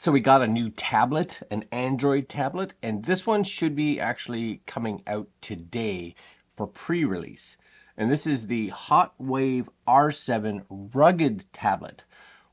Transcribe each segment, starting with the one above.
So we got a new tablet, an Android tablet, and this one should be actually coming out today for pre-release. And this is the HOTWAV R7 rugged tablet,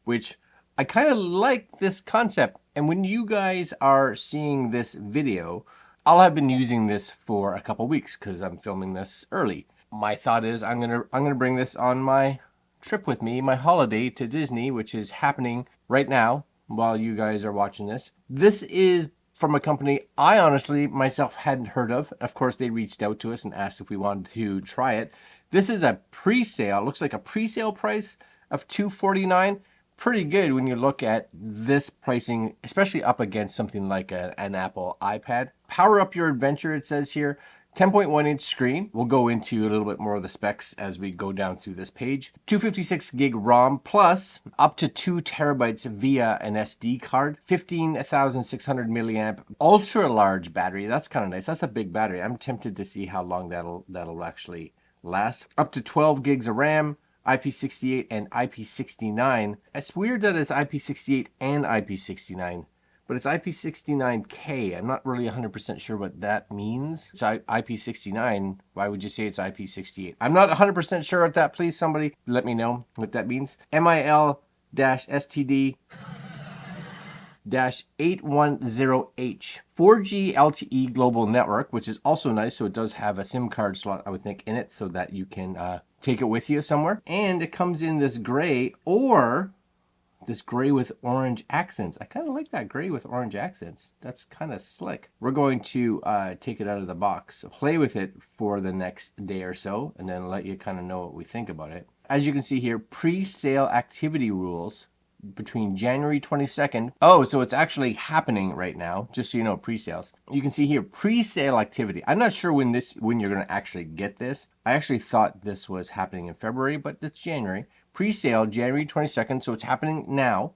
which I kind of like this concept. And when you guys are seeing this video, I'll have been using this for a couple weeks because I'm filming this early. My thought is I'm gonna bring this on my trip with me, my holiday to Disney, which is happening right now while you guys are watching this. This is from a company I honestly myself hadn't heard of. Of course, they reached out to us and asked if we wanted to try it. This is a pre-sale. Looks like a pre-sale price of $249. Pretty good when you look at this pricing, especially up against something like an Apple iPad. Power up your adventure, it says here. 10.1-inch screen. We'll go into a little bit more of the specs as we go down through this page. 256 gig ROM plus up to 2 terabytes via an SD card. 15,600 milliamp ultra large battery. That's kind of nice. That's a big battery. I'm tempted to see how long that'll actually last. Up to 12 gigs of RAM. IP68 and IP69. It's weird that it's IP68 and IP69. But it's IP69K. I'm not really 100% sure what that means. It's IP69. Why would you say it's IP68? I'm not 100% sure what that. Please, somebody let me know what that means. MIL-STD-810H. 4G LTE global network, which is also nice. So it does have a SIM card slot, I would think, in it so that you can take it with you somewhere. And it comes in this gray or this gray with orange accents. I kind of like that gray with orange accents. That's kind of slick. We're going to take it out of the box, play with it for the next day or so, and then let you kind of know what we think about it. As you can see here, pre-sale activity rules between January 22nd. Oh, so it's actually happening right now, just so you know, pre-sales. You can see here, pre-sale activity. I'm not sure when you're going to actually get this. I actually thought this was happening in February, but it's January. Pre-sale January 22nd, so it's happening now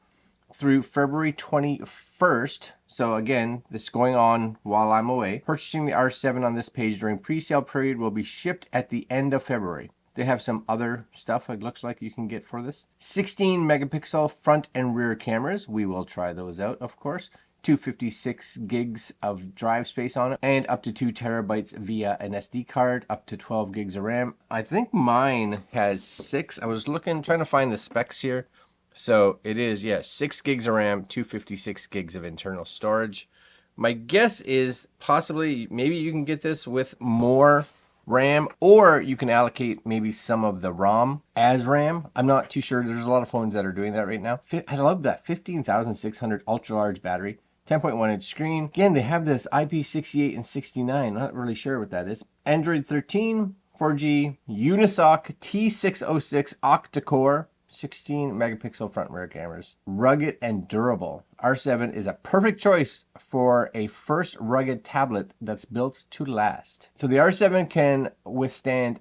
through February 21st. So again, this is going on while I'm away. Purchasing the R7 on this page during pre-sale period will be shipped at the end of February. They have some other stuff it looks like you can get for this. 16 megapixel front and rear cameras. We will try those out, of course. 256 gigs of drive space on it, and up to 2 terabytes via an SD card, up to 12 gigs of RAM. I think mine has 6. I was trying to find the specs here. So it is, 6 gigs of RAM, 256 gigs of internal storage. My guess is possibly, maybe you can get this with more RAM, or you can allocate maybe some of the ROM as RAM. I'm not too sure. There's a lot of phones that are doing that right now. I love that 15,600 ultra large battery. 10.1-inch screen. Again, they have this IP68 and 69. Not really sure what that is. Android 13, 4G, Unisoc T606 octa-core, 16 megapixel front and rear cameras. Rugged and durable. R7 is a perfect choice for a first rugged tablet that's built to last. So the R7 can withstand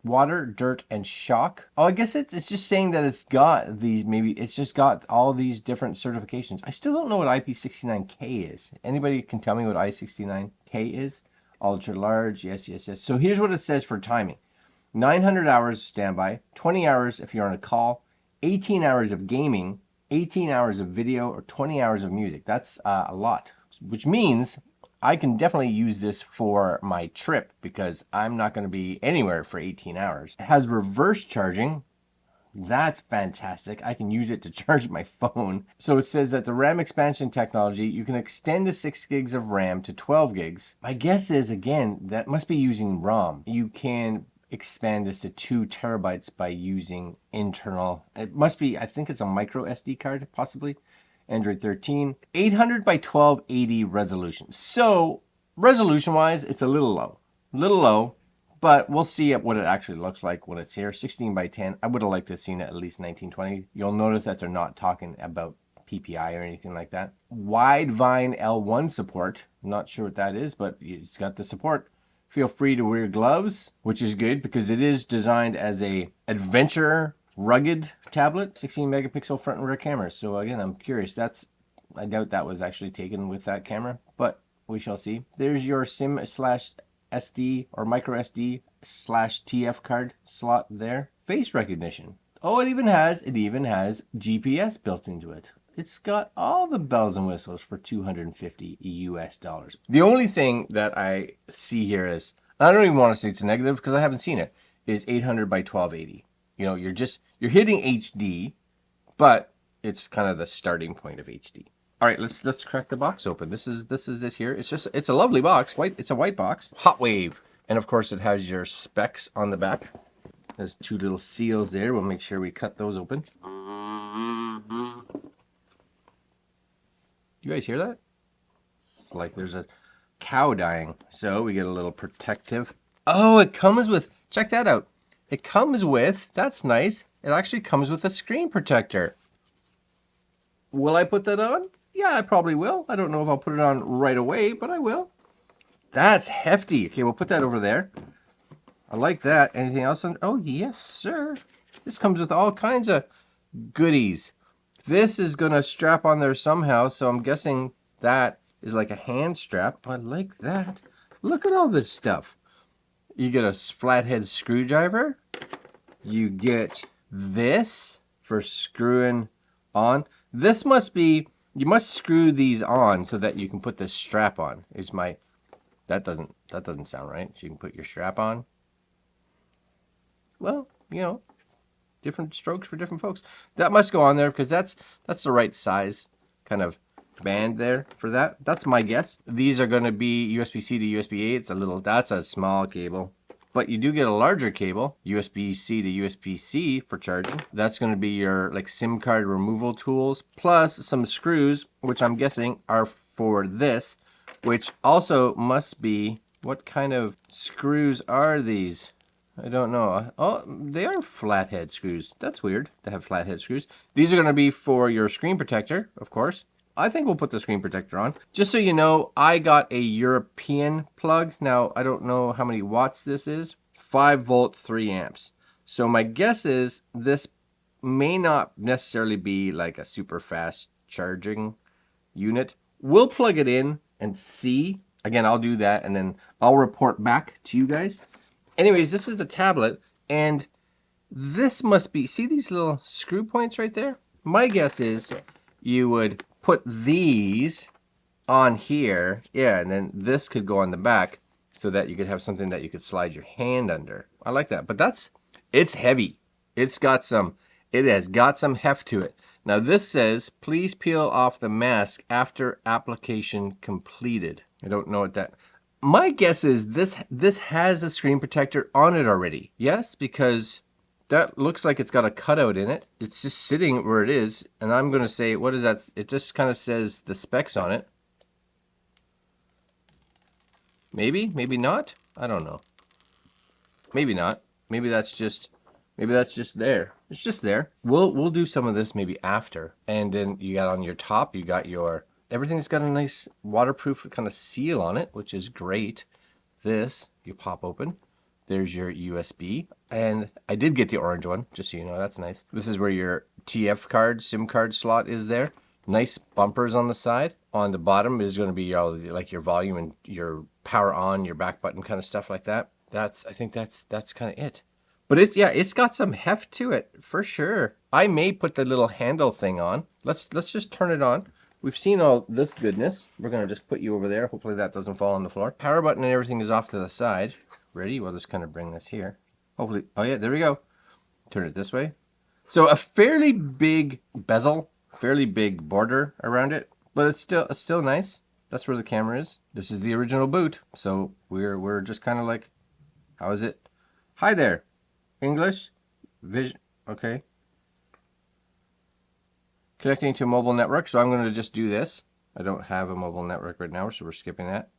water, dirt, and shock. Oh, I guess it's just saying that it's got these, maybe it's just got all these different certifications. I still don't know what IP69K is. Anybody can tell me what IP69K is? Ultra large, yes. So here's what it says for timing. 900 hours of standby, 20 hours if you're on a call, 18 hours of gaming, 18 hours of video, or 20 hours of music. That's a lot, which means I can definitely use this for my trip because I'm not going to be anywhere for 18 hours. It has reverse charging. That's fantastic. I can use it to charge my phone. So it says that the RAM expansion technology, you can extend the 6 gigs of RAM to 12 gigs. My guess is, again, that must be using ROM. You can expand this to 2 terabytes by using internal. It must be, I think it's a micro SD card, possibly. Android 13, 800 by 1280 resolution. So resolution wise, it's a little low, but we'll see what it actually looks like when it's here. 16 by 10. I would have liked to have seen it at least 1920. You'll notice that they're not talking about PPI or anything like that. Wide Vine L1 support. I'm not sure what that is, but it's got the support. Feel free to wear gloves, which is good because it is designed as a adventure rugged tablet. 16 megapixel front and rear cameras. So again, I'm curious. I doubt that was actually taken with that camera, but we shall see. There's your SIM slash SD or micro SD slash TF card slot there. Face recognition. Oh, it even has GPS built into it. It's got all the bells and whistles for $250 US. The only thing that I see here is, I don't even want to say it's a negative because I haven't seen it, is 800 by 1280. You know, you're hitting HD, but it's kind of the starting point of HD. All right, let's crack the box open. This is it here. It's a lovely box. It's a white box. HOTWAV. And of course it has your specs on the back. There's two little seals there. We'll make sure we cut those open. You guys hear that? It's like there's a cow dying. So we get a little protective. Oh, it comes with, check that out. It comes with, that's nice. It actually comes with a screen protector. Will I put that on? Yeah, I probably will. I don't know if I'll put it on right away, but I will. That's hefty. Okay, we'll put that over there. I like that. Anything else? Oh, yes, sir. This comes with all kinds of goodies. This is going to strap on there somehow, so I'm guessing that is like a hand strap. I like that. Look at all this stuff. You get a flathead screwdriver. You get this for screwing on. This must be, you must screw these on so that you can put this strap on. Is my, that doesn't sound right. So you can put your strap on. Well, you know, different strokes for different folks. That must go on there because that's the right size kind of band there for that. That's my guess. These are going to be USB-C to USB-A. It's a little, that's a small cable. But you do get a larger cable, USB-C to USB-C for charging. That's going to be your like SIM card removal tools, plus some screws, which I'm guessing are for this, which also must be, what kind of screws are these? I don't know. Oh, they are flathead screws. That's weird to have flathead screws. These are going to be for your screen protector, of course. I think we'll put the screen protector on. Just so you know, I got a European plug. Now, I don't know how many watts this is. 5 volt, 3 amps. So my guess is this may not necessarily be like a super fast charging unit. We'll plug it in and see. Again, I'll do that and then I'll report back to you guys. Anyways, this is a tablet and this must be, see these little screw points right there? My guess is you would put these on here, yeah, and then this could go on the back so that you could have something that you could slide your hand under. I like that, but it's heavy. It has got some heft to it. Now this says, please peel off the mask after application completed. I don't know what that, my guess is this has a screen protector on it already. Yes, because that looks like it's got a cutout in it. It's just sitting where it is. And I'm going to say, what is that? It just kind of says the specs on it. Maybe, maybe not. I don't know. Maybe not. Maybe that's just there. It's just there. We'll do some of this maybe after. And then you got on your top, you got your, everything's got a nice waterproof kind of seal on it, which is great. This, you pop open. There's your USB. And I did get the orange one, just so you know, that's nice. This is where your TF card, SIM card slot is there. Nice bumpers on the side. On the bottom is going to be your, like your volume and your power on, your back button kind of stuff like that. I think that's kind of it. But it's got some heft to it for sure. I may put the little handle thing on. Let's just turn it on. We've seen all this goodness. We're going to just put you over there. Hopefully that doesn't fall on the floor. Power button and everything is off to the side. Ready? We'll just kind of bring this here. Hopefully, oh yeah, there we go. Turn it this way. So a fairly big bezel, fairly big border around it, but it's still nice. That's where the camera is. This is the original boot. So we're just kind of like, how is it? Hi there. English? Vision? Okay. Connecting to a mobile network. So I'm going to just do this. I don't have a mobile network right now, so we're skipping that.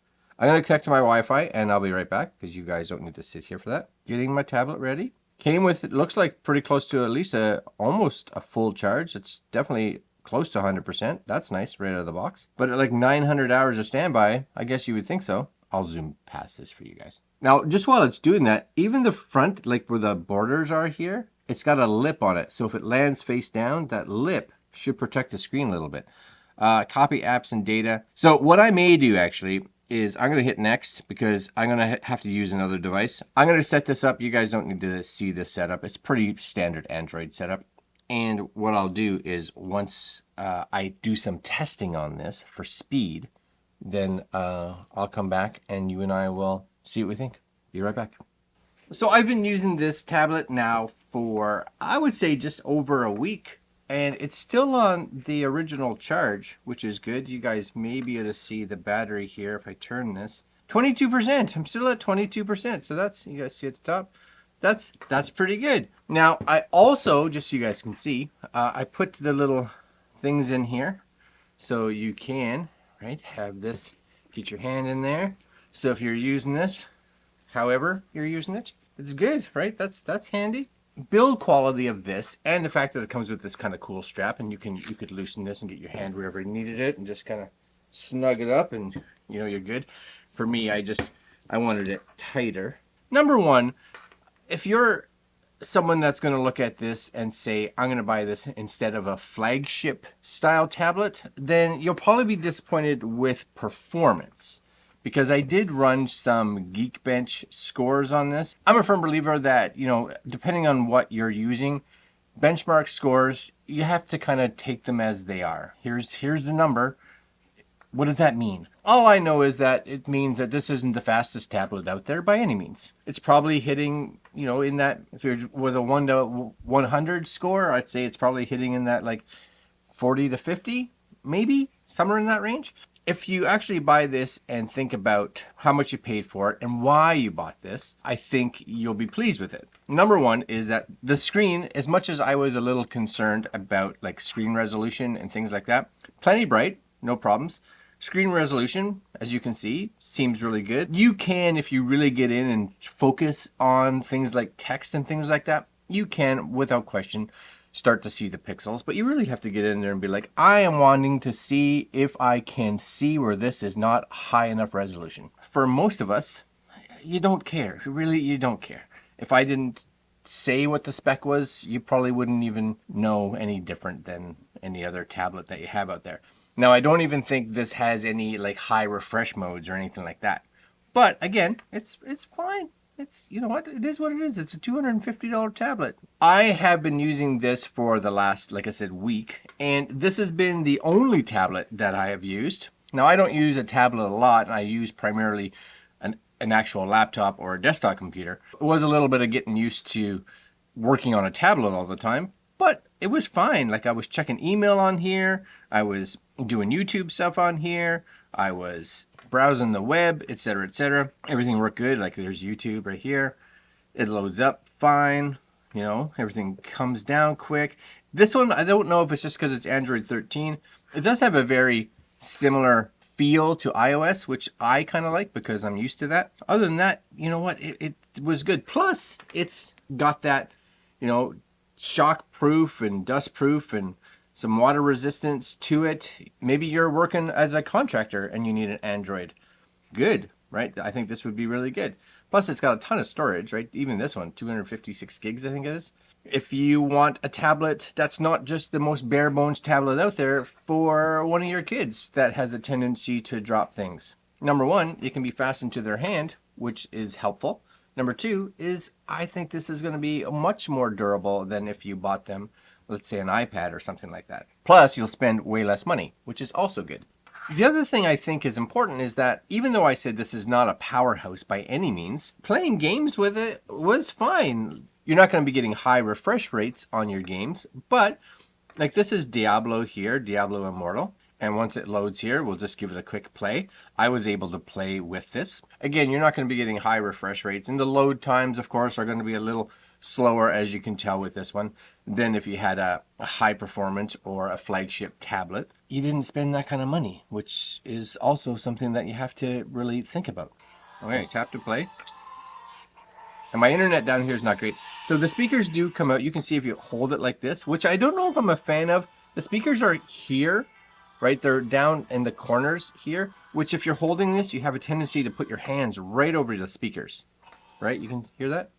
I'm going to connect to my Wi-Fi and I'll be right back because you guys don't need to sit here for that. Getting my tablet ready. Came with, it looks like pretty close to at least almost a full charge. It's definitely close to 100%. That's nice right out of the box. But at like 900 hours of standby, I guess you would think so. I'll zoom past this for you guys. Now, just while it's doing that, even the front, like where the borders are here, it's got a lip on it. So if it lands face down, that lip should protect the screen a little bit. Copy apps and data. So what I may do actually is I'm going to hit next because I'm going to have to use another device. I'm going to set this up. You guys don't need to see this setup. It's pretty standard Android setup. And what I'll do is once I do some testing on this for speed, then I'll come back and you and I will see what we think. Be right back. So I've been using this tablet now for, I would say, just over a week. And it's still on the original charge, which is good. You guys may be able to see the battery here if I turn this. 22%. I'm still at 22%. So that's, you guys see at the top. That's pretty good. Now, I also, just so you guys can see, I put the little things in here so you can, right, have this, get your hand in there. So if you're using this, however you're using it, it's good, right? That's handy. Build quality of this, and the fact that it comes with this kind of cool strap, and you could loosen this and get your hand wherever you needed it, and just kind of snug it up, and you know you're good. For me, I wanted it tighter. Number one, if you're someone that's going to look at this and say, I'm going to buy this instead of a flagship style tablet, then you'll probably be disappointed with performance. Because I did run some Geekbench scores on this. I'm a firm believer that, you know, depending on what you're using, benchmark scores, you have to kind of take them as they are. Here's the number. What does that mean? All I know is that it means that this isn't the fastest tablet out there by any means. It's probably hitting, you know, in that, if it was a 1 to 100 score, I'd say it's probably hitting in that like 40 to 50, maybe, somewhere in that range. If you actually buy this and think about how much you paid for it and why you bought this, I think you'll be pleased with it. Number one is that the screen, as much as I was a little concerned about like screen resolution and things like that, plenty bright, no problems. Screen resolution, as you can see, seems really good. You can, if you really get in and focus on things like text and things like that, you can, without question, start to see the pixels, but you really have to get in there and be like, I am wanting to see if I can see where this is not high enough resolution. For most of us, you don't care. Really, you don't care. If I didn't say what the spec was, you probably wouldn't even know any different than any other tablet that you have out there. Now, I don't even think this has any like high refresh modes or anything like that. But again, it's fine. It's, you know what, it is what it is. It's a $250 tablet. I have been using this for the last, like I said, week, and this has been the only tablet that I have used. Now, I don't use a tablet a lot, and I use primarily an actual laptop or a desktop computer. It was a little bit of getting used to working on a tablet all the time, but it was fine. Like I was checking email on here, I was doing YouTube stuff on here, I was browsing the web, etc., etc. Everything worked good. Like there's YouTube right here. It loads up fine. You know, everything comes down quick. This one, I don't know if it's just because it's Android 13. It does have a very similar feel to iOS, which I kind of like because I'm used to that. Other than that, you know what? It was good. Plus, it's got that, you know, shock proof and dust proof and some water resistance to it. Maybe you're working as a contractor and you need an Android. Good, right? I think this would be really good. Plus, it's got a ton of storage, right? Even this one, 256 gigs, I think it is. If you want a tablet that's not just the most bare bones tablet out there for one of your kids that has a tendency to drop things. Number one, it can be fastened to their hand, which is helpful. Number two is I think this is going to be much more durable than if you bought them, let's say an iPad or something like that. Plus, you'll spend way less money, which is also good. The other thing I think is important is that even though I said this is not a powerhouse by any means, playing games with it was fine. You're not going to be getting high refresh rates on your games, but like this is Diablo here, Diablo Immortal. And once it loads here, we'll just give it a quick play. I was able to play with this. Again, you're not going to be getting high refresh rates. And the load times, of course, are going to be a little slower, as you can tell with this one, than if you had a high performance or a flagship tablet. You didn't spend that kind of money, which is also something that you have to really think about. Okay, tap to play. And my internet down here is not great. So the speakers do come out. You can see if you hold it like this, which I don't know if I'm a fan of. The speakers are here, right? They're down in the corners here, which if you're holding this, you have a tendency to put your hands right over the speakers, right? You can hear that?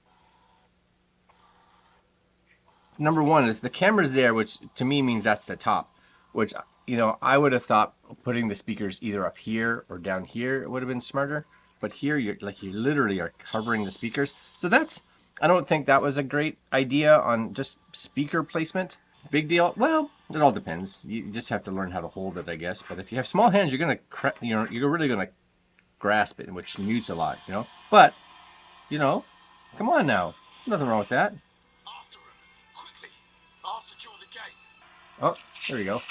Number one is the camera's there, which to me means that's the top, which, you know, I would have thought putting the speakers either up here or down here would have been smarter. But here, you literally are covering the speakers. So that's, I don't think that was a great idea on just speaker placement. Big deal? Well, it all depends. You just have to learn how to hold it, I guess. But if you have small hands, you're gonna, you're really gonna grasp it, which mutes a lot, But, come on now, nothing wrong with that. After him, quickly. I'll secure the gate. Oh, there you go.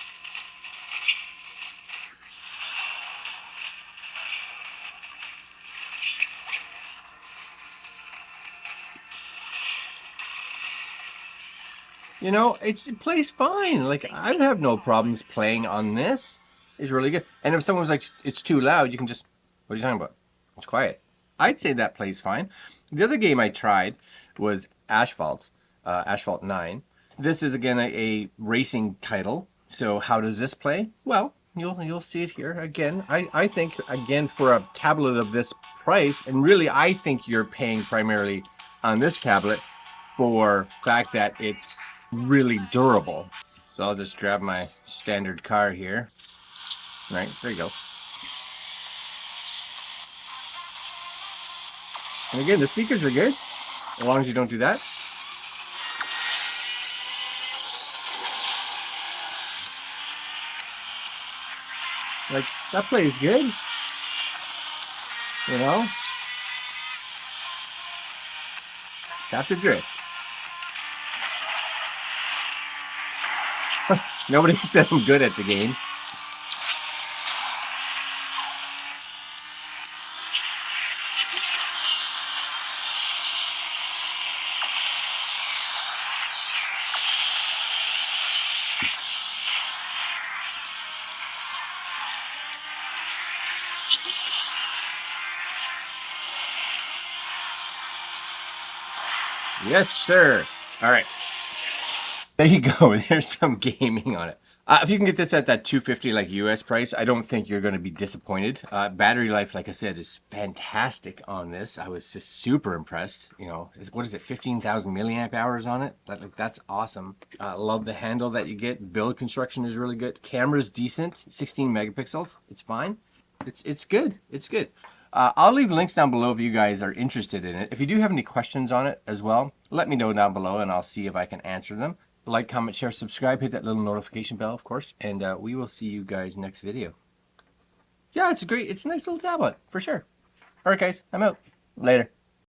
It plays fine. Like, I have no problems playing on this. It's really good. And if someone's like, it's too loud, you can just, what are you talking about? It's quiet. I'd say that plays fine. The other game I tried was Asphalt 9. This is, again, a racing title. So how does this play? Well, you'll see it here. Again, I think, again, for a tablet of this price, and really I think you're paying primarily on this tablet for the fact that it's really durable. So I'll just grab my standard car here. Right, there you go. And again, the speakers are good, as long as you don't do that. Like, that plays good. That's a drift. Nobody said I'm good at the game. Yes, sir. All right. There you go. There's some gaming on it. If you can get this at that $250 like US price, I don't think you're going to be disappointed. Battery life, like I said, is fantastic on this. I was just super impressed. What is it, 15,000 milliamp hours on it? That's awesome. Love the handle that you get. Build construction is really good. Camera's decent, 16 megapixels. It's fine. It's good. It's good. I'll leave links down below if you guys are interested in it. If you do have any questions on it as well, let me know down below and I'll see if I can answer them. Like, comment, share, subscribe, hit that little notification bell, of course, and we will see you guys next video. Yeah, it's a nice little tablet, for sure. All right, guys, I'm out. Later.